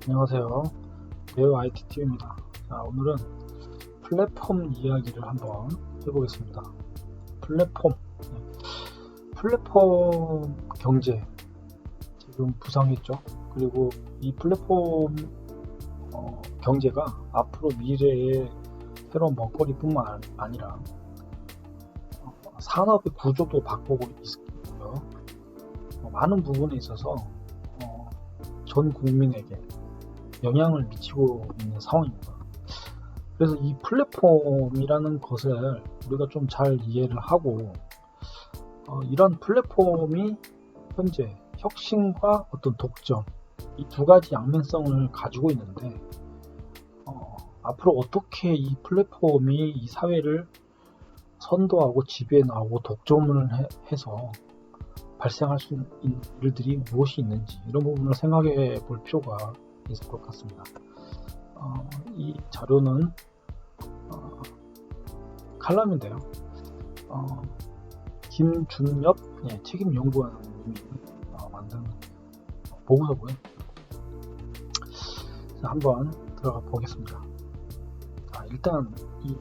안녕하세요. 네오 ITT입니다. 자, 오늘은 플랫폼 이야기를 한번 해보겠습니다. 플랫폼, 플랫폼 경제 지금 부상했죠. 그리고 이 플랫폼 경제가 앞으로 미래의 새로운 먹거리뿐만 아니라 산업의 구조도 바꾸고 있고요. 많은 부분에 있어서 전 국민에게 영향을 미치고 있는 상황입니다. 그래서 이 플랫폼이라는 것을 우리가 좀 잘 이해를 하고 이런 플랫폼이 현재 혁신과 어떤 독점 이 두 가지 양면성을 가지고 있는데 앞으로 어떻게 이 플랫폼이 이 사회를 선도하고 지배해 나가고 독점을 해서 발생할 수 있는 일들이 무엇이 있는지 이런 부분을 생각해 볼 필요가 있을 것 같습니다. 이 자료는 칼럼인데요. 김준엽 책임연구원님이 만든 보고서고요. 한번 들어가 보겠습니다. 일단 이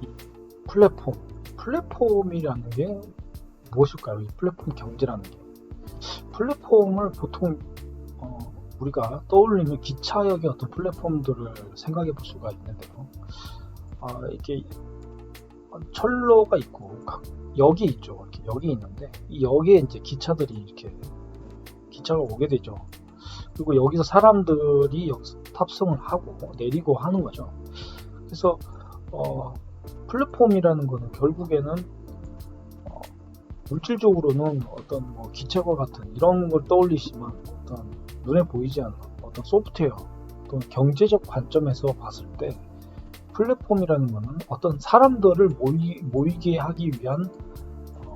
플랫폼이라는 게 무엇일까요? 이 플랫폼 경제라는 게 플랫폼을 보통 우리가 떠올리는 기차역의 어떤 플랫폼들을 생각해 볼 수가 있는데요. 이렇게 철로가 있고 역이 있죠. 이렇게 역이 있는데 이 역에 이제 기차들이 이렇게 기차가 오게 되죠. 그리고 여기서 사람들이 탑승을 하고 내리고 하는 거죠. 그래서 플랫폼이라는 거는 결국에는 물질적으로는 어떤 기체과 같은 이런 걸 떠올리시면 어떤 눈에 보이지 않는 어떤 소프트웨어 또는 경제적 관점에서 봤을 때 플랫폼이라는 것은 어떤 사람들을 모이게 하기 위한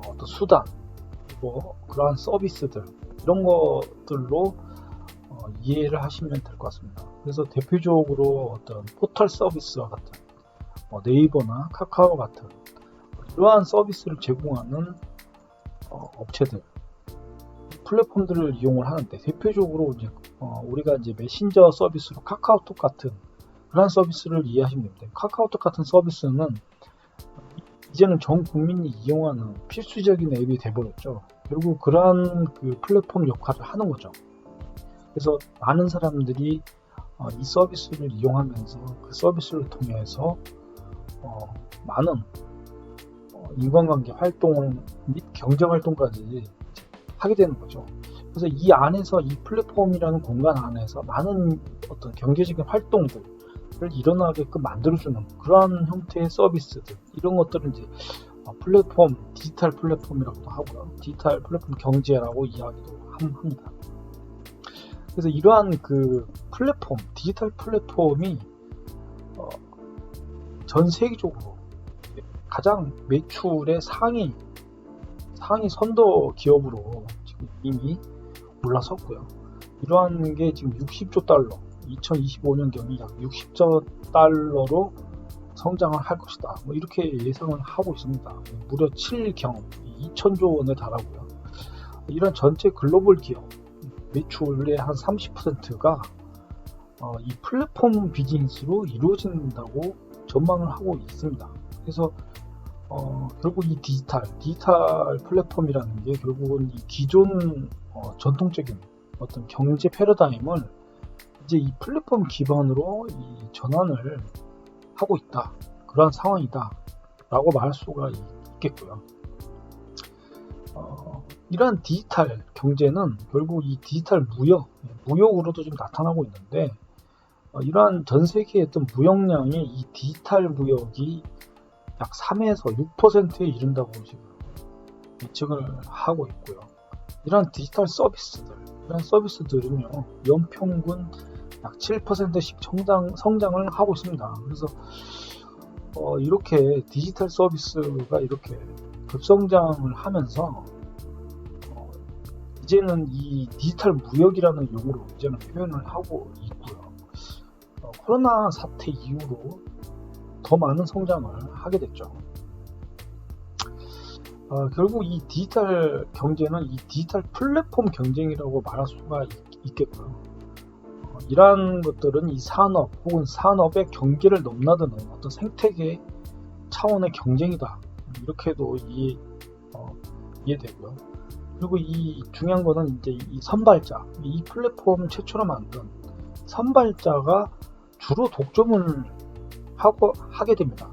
어떤 수단 그리고 그러한 서비스들 이런 것들로 이해를 하시면 될 것 같습니다. 그래서 대표적으로 어떤 포털 서비스와 같은 네이버나 카카오 같은 이러한 서비스를 제공하는 업체들 플랫폼들을 이용을 하는데 대표적으로 이제 우리가 이제 메신저 서비스로 카카오톡 같은 그런 서비스를 이해하시면 됩니다. 카카오톡 같은 서비스는 이제는 전 국민이 이용하는 필수적인 앱이 돼버렸죠. 결국 그러한 그 플랫폼 역할을 하는 거죠. 그래서 많은 사람들이 이 서비스를 이용하면서 그 서비스를 통해서 많은 인간관계 활동을 및 경제활동까지 하게 되는 거죠. 그래서 이 안에서 이 플랫폼이라는 공간 안에서 많은 어떤 경제적인 활동들을 일어나게끔 만들어주는 그러한 형태의 서비스들 이런 것들은 이제 플랫폼, 디지털 플랫폼이라고도 하고요. 디지털 플랫폼 경제라고 이야기도 합니다. 그래서 이러한 그 플랫폼, 디지털 플랫폼이 전 세계적으로 가장 매출의 상위 선도 기업으로 지금 이미 올라섰고요. 이러한 게 지금 60조 달러, 2025년경이 약 60조 달러로 성장을 할 것이다. 이렇게 예상을 하고 있습니다. 무려 7경 2천조 원에 달하고요. 이런 전체 글로벌 기업 매출의 한 30%가 이 플랫폼 비즈니스로 이루어진다고 전망을 하고 있습니다. 그래서 결국 이 디지털 플랫폼이라는 게 결국은 이 기존 전통적인 어떤 경제 패러다임을 이제 이 플랫폼 기반으로 이 전환을 하고 있다. 그러한 상황이다. 라고 말할 수가 있겠고요. 이러한 디지털 경제는 결국 이 디지털 무역으로도 좀 나타나고 있는데 이러한 전 세계의 어떤 무역량이 이 디지털 무역이 약 3에서 6%에 이른다고 지금 예측을 하고 있고요. 이러한 디지털 서비스들은요 연평균 약 7%씩 성장을 하고 있습니다. 그래서 이렇게 디지털 서비스가 이렇게 급성장을 하면서 이제는 이 디지털 무역이라는 용어로 이제는 표현을 하고 있고요. 코로나 사태 이후로 더 많은 성장을 하게 됐죠. 결국 이 디지털 경제는 이 디지털 플랫폼 경쟁이라고 말할 수가 있겠고요. 이러한 것들은 이 산업 혹은 산업의 경계를 넘나드는 어떤 생태계 차원의 경쟁이다. 이렇게도 이해되고요. 그리고 이 중요한 거는 이제 이 선발자, 이 플랫폼 최초로 만든 선발자가 주로 독점을 하게 됩니다.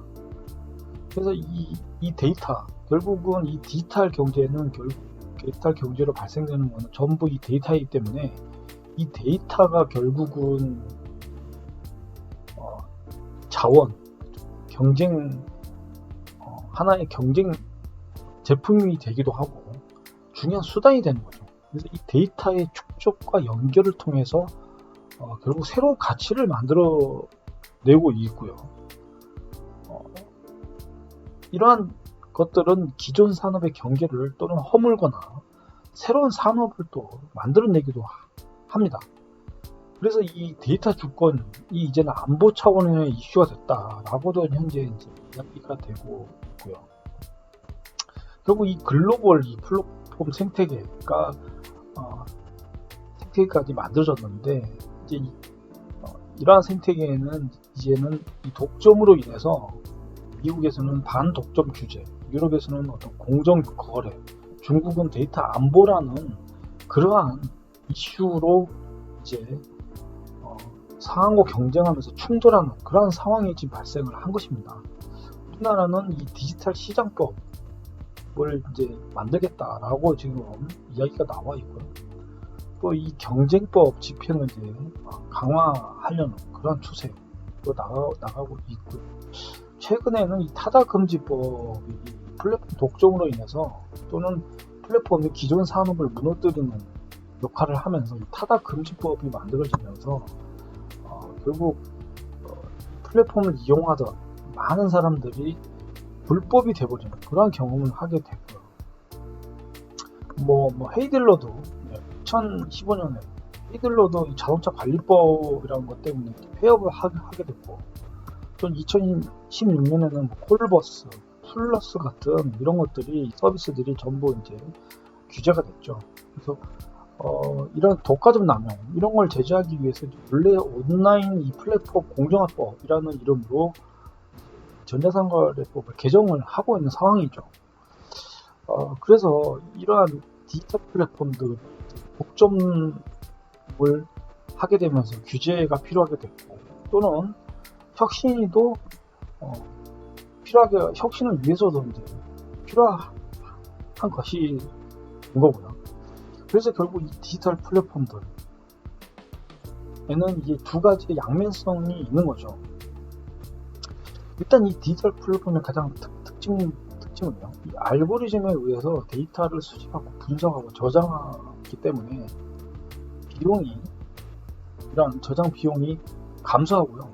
그래서 이 데이터, 결국은 이 디지털 경제는 디지털 경제로 발생되는 것은 전부 이 데이터이기 때문에 이 데이터가 결국은 자원, 경쟁, 하나의 경쟁 제품이 되기도 하고 중요한 수단이 되는 거죠. 그래서 이 데이터의 축적과 연결을 통해서 결국 새로운 가치를 만들어내고 있고요. 이러한 것들은 기존 산업의 경계를 또는 허물거나 새로운 산업을 또 만들어내기도 합니다. 그래서 이 데이터 주권이 이제는 안보 차원의 이슈가 됐다라고도 현재 이제 이야기가 되고 있고요. 결국 이 글로벌 이 플랫폼 생태계까지 만들어졌는데 이제 이러한 생태계에는 이제는 이 독점으로 인해서 미국에서는 반독점 규제, 유럽에서는 어떤 공정 거래, 중국은 데이터 안보라는 그러한 이슈로 이제 상하고 경쟁하면서 충돌하는 그러한 상황이 지금 발생을 한 것입니다. 우리나라는 이 디지털 시장법을 이제 만들겠다라고 지금 이야기가 나와 있고요. 또 이 경쟁법 집행을 이제 강화하려는 그런 추세로 나가고 있고요. 최근에는 이 타다금지법이 플랫폼 독점으로 인해서 또는 플랫폼이 기존 산업을 무너뜨리는 역할을 하면서 이 타다금지법이 만들어지면서 결국 플랫폼을 이용하던 많은 사람들이 불법이 돼버리는 그런 경험을 하게 됐고요. 헤이딜러도 2015년에 헤이딜러도 자동차 관리법이라는 것 때문에 폐업을 하게 됐고, 또 2016년에는 콜버스, 플러스 같은 이런 것들이 서비스들이 전부 이제 규제가 됐죠. 그래서 이런 독과점 남용 이런 걸 제재하기 위해서 원래 온라인 이 플랫폼 공정화법이라는 이름으로 전자상거래법을 개정을 하고 있는 상황이죠. 그래서 이러한 디지털 플랫폼들 독점을 하게 되면서 규제가 필요하게 됐고, 또는 혁신도 혁신을 위해서도 이제 필요한 것이 된 거고요. 그래서 결국 이 디지털 플랫폼들에는 이게 두 가지의 양면성이 있는 거죠. 일단 이 디지털 플랫폼의 가장 특징은요, 이 알고리즘에 의해서 데이터를 수집하고 분석하고 저장하기 때문에 이런 저장 비용이 감소하고요.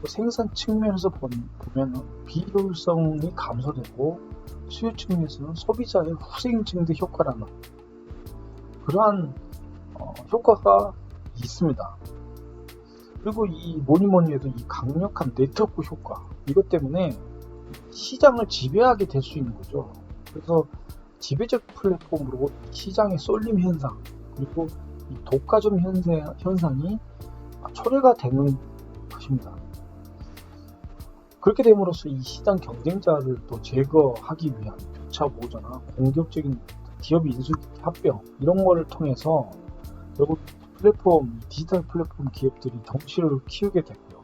생산 측면에서 보면 비효율성이 감소되고, 수요 측면에서는 소비자의 후생 증대 효과라는 그러한 효과가 있습니다. 그리고 이 뭐니 해도 이 강력한 네트워크 효과, 이것 때문에 시장을 지배하게 될 수 있는 거죠. 그래서 지배적 플랫폼으로 시장의 쏠림 현상, 그리고 이 독과점 현상이 초래가 되는 것입니다. 그렇게 됨으로써 이 시장 경쟁자를 또 제거하기 위한 교차 보조나 공격적인 기업 인수 합병 이런 거를 통해서 결국 디지털 플랫폼 기업들이 덩치를 키우게 됐고요.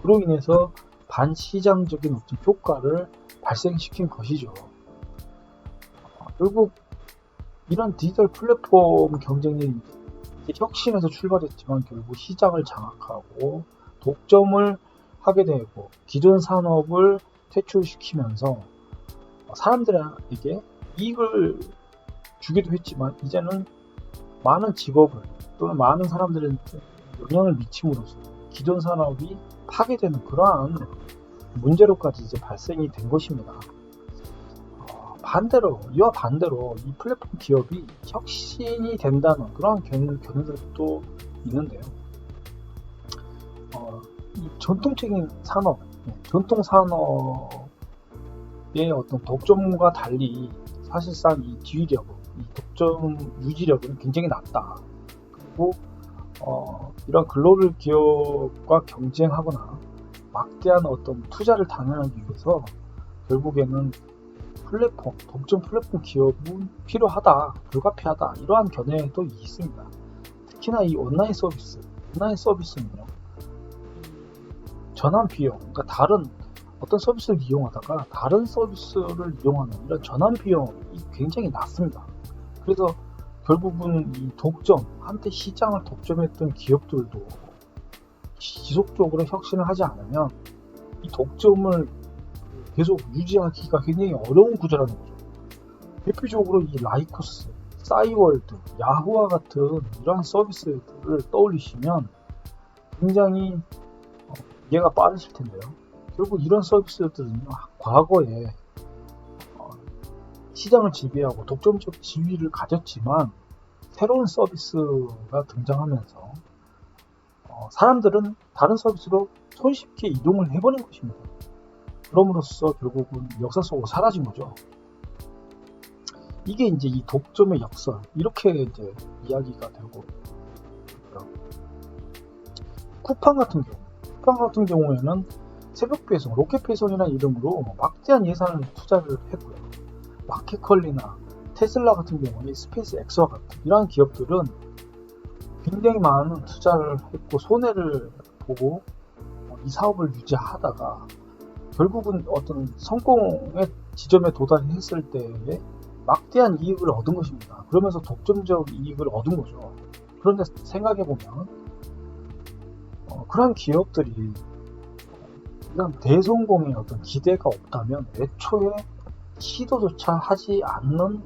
그로 인해서 반시장적인 어떤 효과를 발생시킨 것이죠. 결국 이런 디지털 플랫폼 경쟁이 혁신에서 출발했지만 결국 시장을 장악하고 독점을 하게 되고 기존 산업을 퇴출시키면서 사람들에게 이익을 주기도 했지만 이제는 많은 직업을 또는 많은 사람들한테 영향을 미침으로써 기존 산업이 파괴되는 그러한 문제로까지 이제 발생이 된 것입니다. 이와 반대로 이 플랫폼 기업이 혁신이 된다는 그런 견해들도 있는데요. 이 전통적인 산업, 전통 산업의 어떤 독점과 달리 사실상 이 지휘력, 이 독점 유지력은 굉장히 낮다. 그리고 이런 글로벌 기업과 경쟁하거나 막대한 어떤 투자를 단행하기 위해서 결국에는 독점 플랫폼 기업은 필요하다, 불가피하다, 이러한 견해도 있습니다. 특히나 이 온라인 서비스는요, 전환 비용, 그러니까 다른 어떤 서비스를 이용하다가 다른 서비스를 이용하는 이런 전환 비용이 굉장히 낮습니다. 그래서 결국은 이 한때 시장을 독점했던 기업들도 지속적으로 혁신을 하지 않으면 이 독점을 계속 유지하기가 굉장히 어려운 구조라는 거죠. 대표적으로 이 라이코스, 싸이월드, 야후와 같은 이러한 서비스들을 떠올리시면 굉장히 이해가 빠르실 텐데요. 결국 이런 서비스들은요, 과거에 시장을 지배하고 독점적 지위를 가졌지만 새로운 서비스가 등장하면서 사람들은 다른 서비스로 손쉽게 이동을 해버린 것입니다. 그럼으로써 결국은 역사 속으로 사라진 거죠. 이게 이제 이 독점의 역설, 이렇게 이제 이야기가 되고 있고요. 쿠팡 같은 경우에는 새벽 배송, 로켓 배송이라는 이름으로 막대한 예산을 투자를 했고요. 마켓컬리나 테슬라 같은 경우에 스페이스 X와 같은 이러한 기업들은 굉장히 많은 투자를 했고 손해를 보고 이 사업을 유지하다가 결국은 어떤 성공의 지점에 도달했을 때에 막대한 이익을 얻은 것입니다. 그러면서 독점적 이익을 얻은 거죠. 그런데 생각해보면 그러한 기업들이 이런 대성공의 어떤 기대가 없다면 애초에 시도조차 하지 않는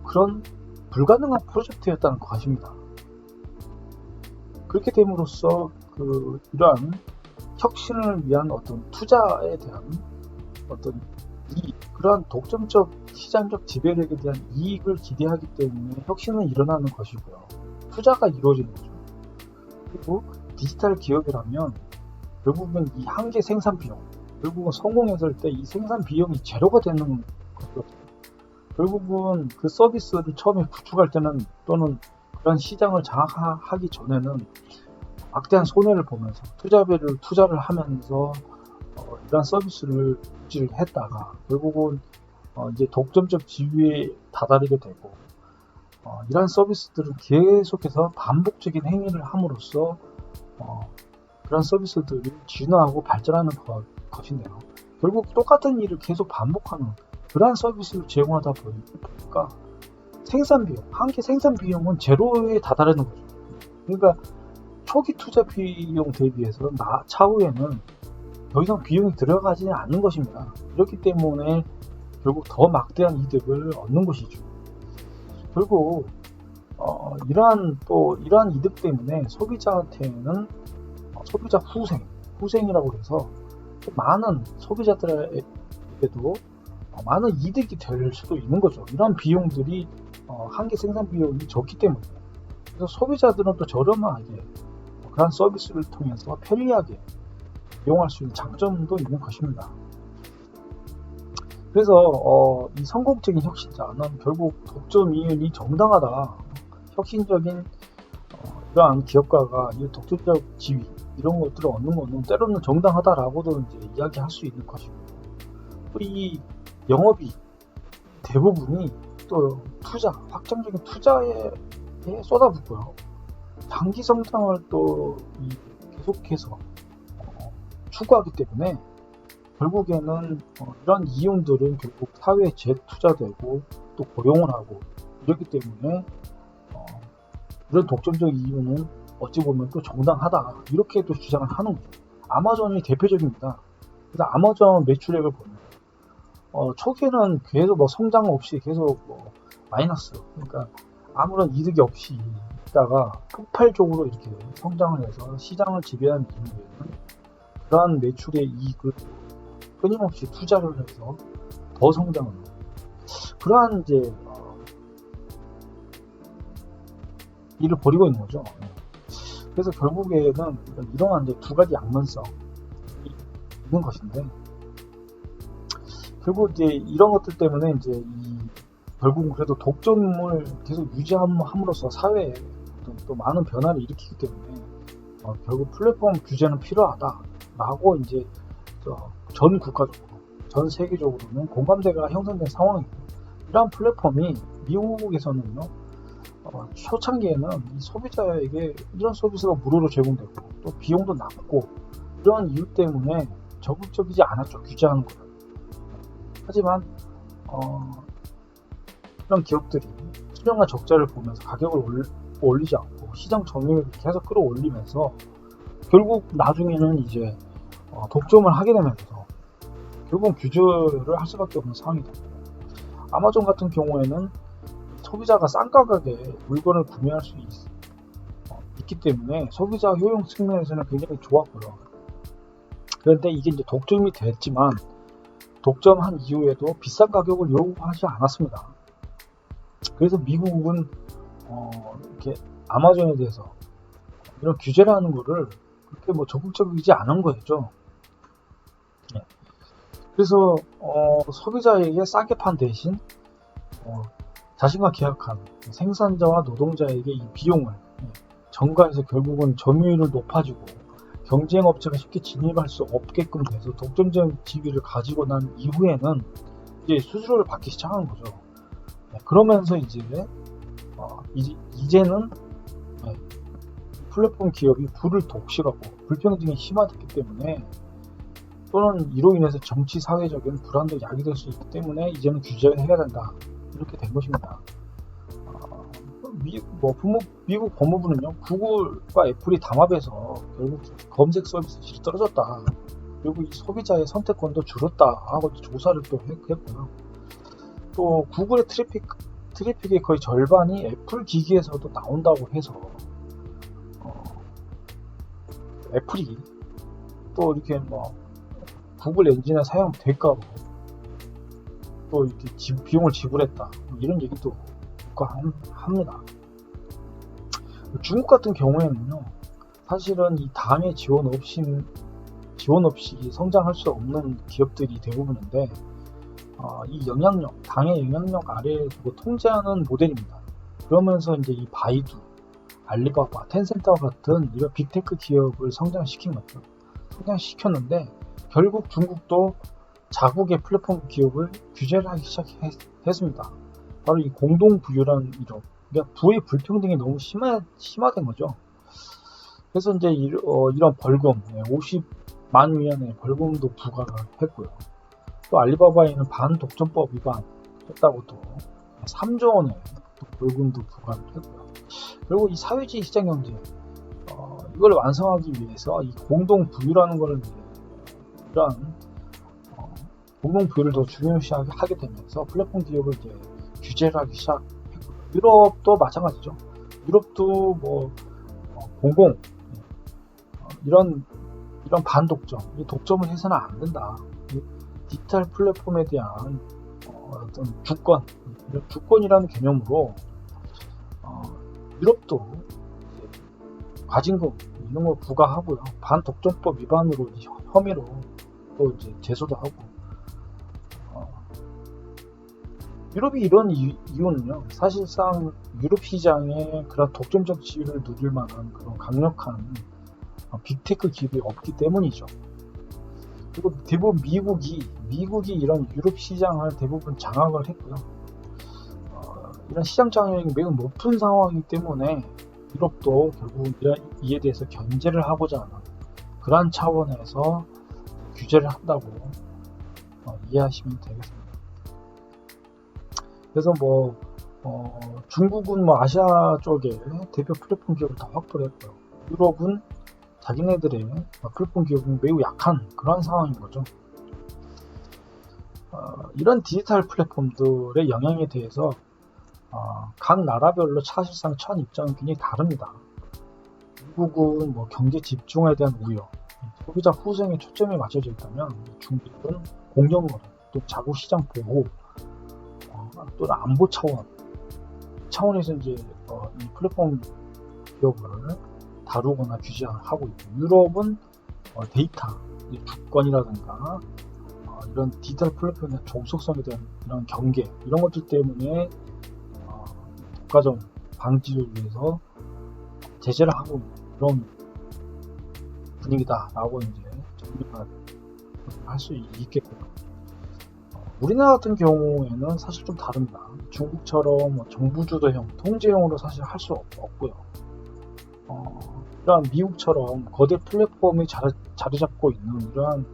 그런 불가능한 프로젝트였다는 것입니다. 그렇게 됨으로써 이러한 혁신을 위한 어떤 투자에 대한 어떤 그러한 독점적 시장적 지배력에 대한 이익을 기대하기 때문에 혁신은 일어나는 것이고요. 투자가 이루어지는 거죠. 그리고 디지털 기업이라면 결국은 이 한계 생산 비용, 결국은 성공했을 때 이 생산 비용이 제로가 되는 것이거든요. 결국은 그 서비스를 처음에 구축할 때는 또는 그런 시장을 장악하기 전에는 막대한 손해를 보면서 투자를 하면서 이러한 서비스를 유지를 했다가 결국은 이제 독점적 지위에 다다르게 되고 이러한 서비스들은 계속해서 반복적인 행위를 함으로써 그런 서비스들이 진화하고 발전하는 것인데요. 결국 똑같은 일을 계속 반복하는 그러한 서비스를 제공하다 보니까 한계 생산 비용은 제로에 다다르는 거죠. 그러니까 초기 투자 비용 대비해서 차후에는 더 이상 비용이 들어가지 않는 것입니다. 이렇기 때문에 결국 더 막대한 이득을 얻는 것이죠. 결국 이러한 이득 때문에 소비자한테는 소비자 후생이라고 해서 많은 소비자들에게도 많은 이득이 될 수도 있는 거죠. 이러한 비용들이 한계 생산 비용이 적기 때문에. 그래서 소비자들은 또 저렴하게 그런 서비스를 통해서 편리하게 이용할 수 있는 장점도 있는 것입니다. 그래서 이 성공적인 혁신자는 결국 독점 이윤이 정당하다, 혁신적인 이러한 기업가가 이 독점적 지위 이런 것들을 얻는 것은 때로는 정당하다라고도 이제 이야기할 수 있는 것이고, 또 이 영업이 대부분이 또 확정적인 투자에 쏟아붓고요. 장기 성장을 또 계속해서 추구하기 때문에 결국에는 이런 이윤들은 결국 사회에 재투자되고 또 고용을 하고 이렇기 때문에 이런 독점적 이유는 어찌 보면 또 정당하다, 이렇게 또 주장을 하는 거죠. 아마존이 대표적입니다. 그래서 아마존 매출액을 보면 초기에는 계속 성장 없이 계속 마이너스, 그러니까 아무런 이득이 없이 있다가 폭발적으로 이렇게 성장을 해서 시장을 지배한 이후에는 그러한 매출의 이익을 끊임없이 투자를 해서 더 성장을 하고, 그러한 이제 일을 벌이고 있는 거죠. 그래서 결국에는 이러한 이제 두 가지 양면성이 있는 것인데, 결국 이제 이런 것들 때문에 이제 결국은 그래도 독점을 계속 유지함으로써 사회에 어떤 또 많은 변화를 일으키기 때문에 결국 플랫폼 규제는 필요하다라고 이제 전 국가적으로, 전 세계적으로는 공감대가 형성된 상황이고, 이러한 플랫폼이 미국에서는요, 초창기에는 이 소비자에게 이런 서비스가 무료로 제공되고 또 비용도 낮고 이런 이유 때문에 적극적이지 않았죠, 규제하는 거를. 하지만 이런 기업들이 수량과 적자를 보면서 가격을 올리지 않고 시장 점유율을 계속 끌어올리면서 결국 나중에는 이제 독점을 하게 되면서 결국 규제를 할 수밖에 없는 상황이 됐고, 아마존 같은 경우에는 소비자가 싼 가격에 물건을 구매할 수 있기 때문에 소비자 효용 측면에서는 굉장히 좋았고요. 그런데 이게 이제 독점이 됐지만 독점한 이후에도 비싼 가격을 요구하지 않았습니다. 그래서 미국은 이렇게 아마존에 대해서 이런 규제를 하는 거를 그렇게 뭐 적극적이지 않은 거였죠. 네. 그래서 소비자에게 싸게 판 대신 자신과 계약한 생산자와 노동자에게 이 비용을 전가해서 결국은 점유율을 높아지고 경쟁업체가 쉽게 진입할 수 없게끔 돼서 독점적 지위를 가지고 난 이후에는 이제 수수료를 받기 시작한 거죠. 그러면서 이제는 플랫폼 기업이 불을 독식하고 불평등이 심화됐기 때문에, 또는 이로 인해서 정치 사회적인 불안도 야기될 수 있기 때문에 이제는 규제를 해야 된다, 이렇게 된 것입니다. 미국 법무부는요, 구글과 애플이 담합해서 결국 검색 서비스 질이 떨어졌다, 그리고 이 소비자의 선택권도 줄었다 하고 조사를 또 했고요. 또 구글의 트래픽의 거의 절반이 애플 기기에서도 나온다고 해서 애플이 또 이렇게 구글 엔진의 사용 대가로 또 이렇게 비용을 지불했다, 이런 얘기도 합니다. 중국 같은 경우에는요, 사실은 이 당의 지원 없이 성장할 수 없는 기업들이 대부분인데, 이 당의 영향력 아래에 두고 통제하는 모델입니다. 그러면서 이제 이 바이두, 알리바바, 텐센트와 같은 이런 빅테크 기업을 성장시켰는데, 결국 중국도 자국의 플랫폼 기업을 규제를 하기 시작했습니다. 바로 이 공동부유라는 그러니까 부의 불평등이 너무 심화된 거죠. 그래서 이제 이런 벌금, 50만 위안의 벌금도 부과를 했고요. 또 알리바바에는 반독점법 위반했다고 또 3조 원의 벌금도 부과를 했고요. 그리고 이 사회주의 시장경제, 이걸 완성하기 위해서 이 공동부유라는 거를 이러한 공동부유를 더 중요시하게 되면서 플랫폼 기업을 이제 규제를 하기 시작했고요. 유럽도 마찬가지죠. 유럽도 이런 반독점, 이 독점을 해서는 안 된다. 디지털 플랫폼에 대한 어떤 주권이라는 개념으로 유럽도 과징금 이런 걸 부과하고요. 반독점법 위반으로 혐의로 또 이제 제소도 하고. 유럽이 이런 이유는요, 사실상 유럽 시장에 그런 독점적 지위를 누릴 만한 그런 강력한 빅테크 기업이 없기 때문이죠. 그리고 대부분 미국이 이런 유럽 시장을 대부분 장악을 했고요. 이런 시장 장악력이 매우 높은 상황이기 때문에 유럽도 결국 이에 대해서 견제를 하고자 하는 그러한 차원에서 규제를 한다고 이해하시면 되겠습니다. 그래서 중국은 아시아 쪽에 대표 플랫폼 기업을 다 확보를 했고요. 유럽은 자기네들의 플랫폼 기업은 매우 약한 그런 상황인 거죠. 이런 디지털 플랫폼들의 영향에 대해서 각 나라별로 사실상 처한 입장은 굉장히 다릅니다. 미국은 경제 집중에 대한 우려, 소비자 후생에 초점이 맞춰져 있다면 중국은 공정거래, 또 자국 시장 보호, 또는 안보 차원에서 이제 이 플랫폼 기업을 다루거나 규제하고 있고, 유럽은 데이터, 주권이라든가 이런 디지털 플랫폼의 종속성에 대한 이런 경계, 이런 것들 때문에 독과점 방지를 위해서 제재를 하고 있는 그런 분위기다라고 이제 정리가 할 수 있겠고요. 우리나라 같은 경우에는 사실 좀 다릅니다. 중국처럼 뭐 정부주도형, 통제형으로 사실 할 수 없고요. 이러한 미국처럼 거대 플랫폼이 자리 잡고 있는 이러한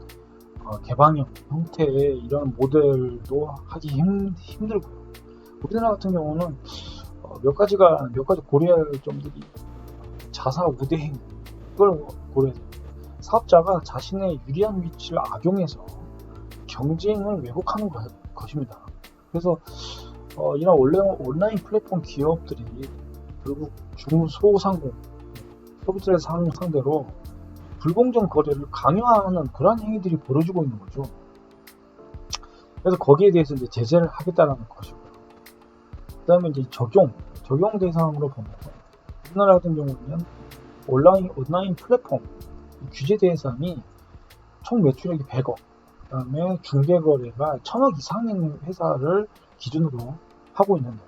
개방형 형태의 이런 모델도 하기 힘들고요. 우리나라 같은 경우는 몇 가지 고려할 점들이 자사 우대행 이걸 고려해야 돼요. 사업자가 자신의 유리한 위치를 악용해서 경쟁을 왜곡하는 것입니다. 그래서 이런 온라인 플랫폼 기업들이 결국 중소상공 소비자를 상대로 불공정 거래를 강요하는 그런 행위들이 벌어지고 있는 거죠. 그래서 거기에 대해서 이제 제재를 하겠다는 것이고요. 그 다음에 이제 적용 대상으로 보면 우리나라 같은 경우는 온라인 플랫폼 규제 대상이 총 매출액이 100억, 그 다음에 중개거래가 1000억 이상인 회사를 기준으로 하고 있는데요.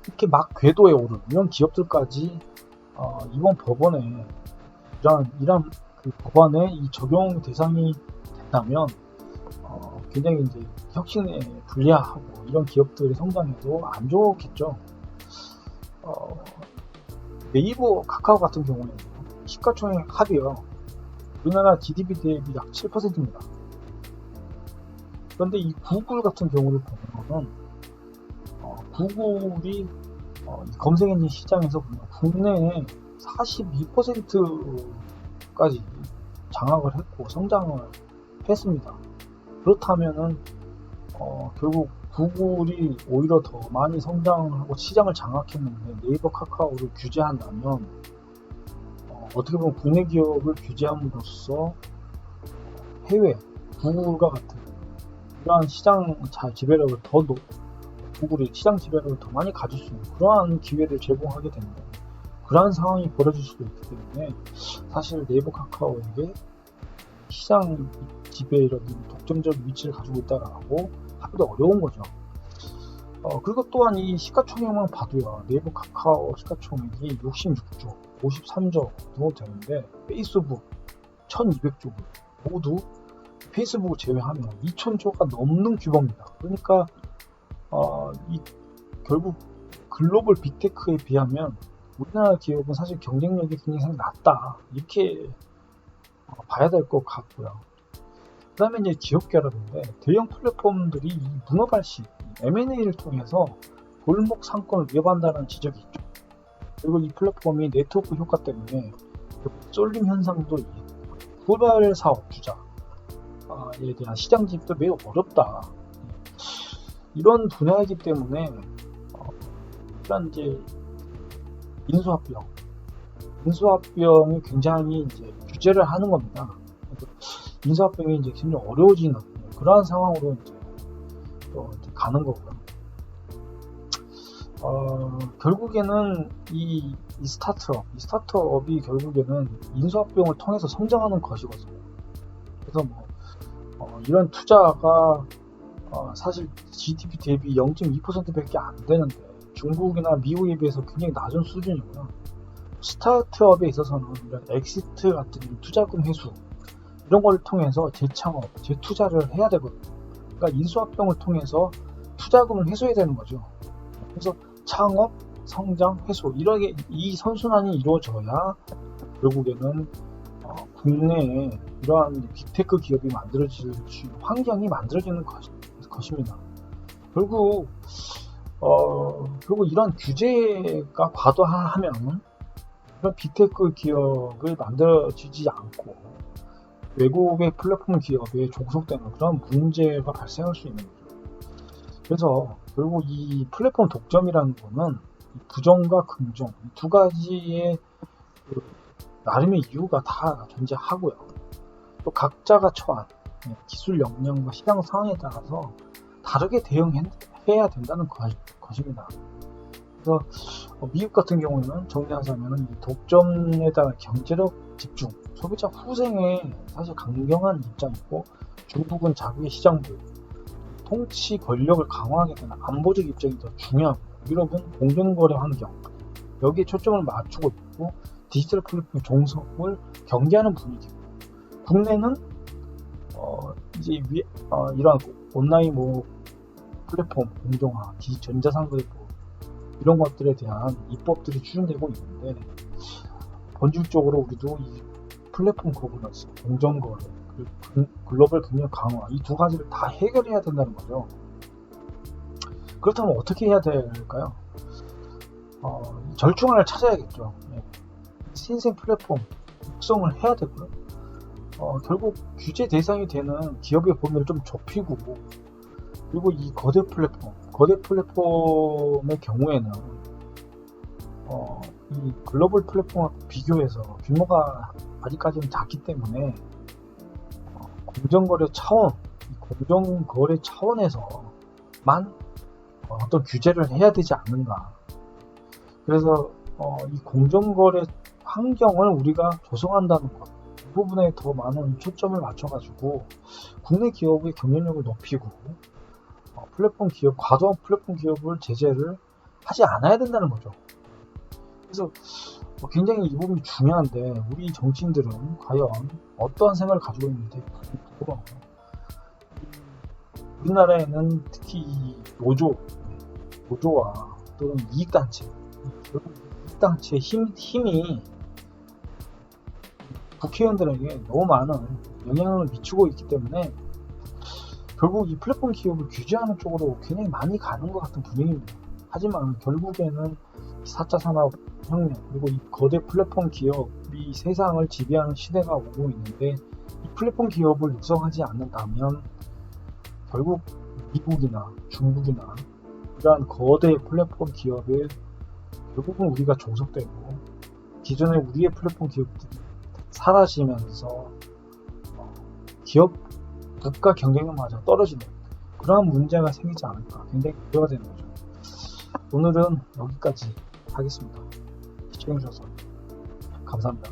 이렇게 막 궤도에 오른 이런 기업들까지 이번 법원에 이런 그 법안에 이 적용 대상이 된다면 굉장히 이제 혁신에 불리하고 이런 기업들의 성장에도 안 좋겠죠. 네이버, 카카오 같은 경우에는 시가총액 합이요. 우리나라 GDP 대비 약 7%입니다. 그런데 이 구글 같은 경우를 보면 구글이 검색 엔진 시장에서 보면 국내에 42%까지 장악을 했고 성장을 했습니다. 그렇다면은 결국 구글이 오히려 더 많이 성장하고 시장을 장악했는데 네이버, 카카오를 규제한다면 어떻게 보면 국내 기업을 규제함으로써 해외 구글과 같은 이러한 시장 지배력을 구글이 시장 지배력을 더 많이 가질 수 있는 그러한 기회를 제공하게 되는 그러한 상황이 벌어질 수도 있기 때문에 사실 네이버, 카카오에게 시장 지배력이 독점적 위치를 가지고 있다라고 하기도 어려운 거죠. 그리고 또한 이 시가총액만 봐도요, 네이버, 카카오 시가총액이 66조, 53조 정도 되는데 페이스북 1200조 모두 페이스북을 제외하면 2000조가 넘는 규모입니다. 그러니까 결국 글로벌 빅테크에 비하면 우리나라 기업은 사실 경쟁력이 굉장히 낮다 이렇게 봐야 될 것 같고요. 그 다음에 이제 기업 결합인데 대형 플랫폼들이 이 문어발식 M&A를 통해서 골목 상권을 위협한다는 지적이 있죠. 그리고 이 플랫폼이 네트워크 효과 때문에 쏠림 현상도 있고 후발 사업 투자에 대한 시장 진입도 매우 어렵다. 이런 분야이기 때문에 일단 이제 인수합병이 굉장히 이제 규제를 하는 겁니다. 인수합병이 이제 굉장히 어려워지는 그러한 상황으로 이제 가는 거고요. 결국에는 이 스타트업이 결국에는 인수합병을 통해서 성장하는 것이거든요. 그래서 이런 투자가 사실 GDP 대비 0.2%밖에 안 되는데 중국이나 미국에 비해서 굉장히 낮은 수준이고요. 스타트업에 있어서는 이런 엑시트 같은 투자금 회수 이런 걸 통해서 재창업, 재투자를 해야 되거든요. 그러니까 인수합병을 통해서 투자금을 회수해야 되는 거죠. 그래서 창업, 성장, 회수 이 선순환이 이루어져야 결국에는 국내에 이러한 빅테크 기업이 만들어질 환경이 만들어지는 것입니다. 결국 이런 규제가 과도하면 이런 빅테크 기업을 만들어지지 않고 외국의 플랫폼 기업에 종속되는 그런 문제가 발생할 수 있는 거죠. 그래서 결국 이 플랫폼 독점이라는 거는 부정과 긍정 두 가지의 나름의 이유가 다 존재하고요. 또 각자가 처한 기술 역량과 시장 상황에 따라서 다르게 대응해야 된다는 것입니다. 그래서 미국 같은 경우는 정리하자면 이 독점에 따른 경제력 집중, 소비자 후생에 사실 강경한 입장이고 중국은 자국의 시장 보유, 통치 권력을 강화하게 되는 안보적 입장이 더 중요하고 유럽은 공정거래 환경, 여기에 초점을 맞추고 있고 디지털 플랫폼 종속을 경계하는 분위기고, 국내는 이제 이러한 온라인 뭐 플랫폼 공정화, 전자상거래법 이런 것들에 대한 입법들이 추진되고 있는데, 본질적으로 우리도 이 플랫폼 거버넌스, 공정거래, 그리고 글로벌 경영 강화, 이 두 가지를 다 해결해야 된다는 거죠. 그렇다면 어떻게 해야 될까요? 절충안을 찾아야겠죠. 신생 플랫폼 육성을 해야 되고요. 결국 규제 대상이 되는 기업의 범위를 좀 좁히고, 그리고 이 거대 플랫폼의 경우에는 이 글로벌 플랫폼과 비교해서 규모가 아직까지는 작기 때문에 공정거래 차원에서만 어떤 규제를 해야 되지 않는가. 그래서 이 공정거래 환경을 우리가 조성한다는 것, 이 부분에 더 많은 초점을 맞춰가지고 국내 기업의 경쟁력을 높이고 과도한 플랫폼 기업을 제재를 하지 않아야 된다는 거죠. 그래서 굉장히 이 부분이 중요한데, 우리 정치인들은 과연 어떠한 생각을 가지고 있는지 궁금하고요. 우리나라에는 특히 이 노조와 또는 이익단체의 힘이 국회의원들에게 너무 많은 영향을 미치고 있기 때문에 결국 이 플랫폼 기업을 규제하는 쪽으로 굉장히 많이 가는 것 같은 분위기입니다. 하지만 결국에는 4차 산업혁명, 그리고 이 거대 플랫폼 기업이 세상을 지배하는 시대가 오고 있는데, 이 플랫폼 기업을 육성하지 않는다면 결국 미국이나 중국이나 이러한 거대 플랫폼 기업에 결국은 우리가 종속되고, 기존의 우리의 플랫폼 기업들이 사라지면서 국가 경쟁력마저 떨어지는 그러한 문제가 생기지 않을까, 굉장히 우려가 되는 거죠. 오늘은 여기까지 하겠습니다. 시청해주셔서 감사합니다.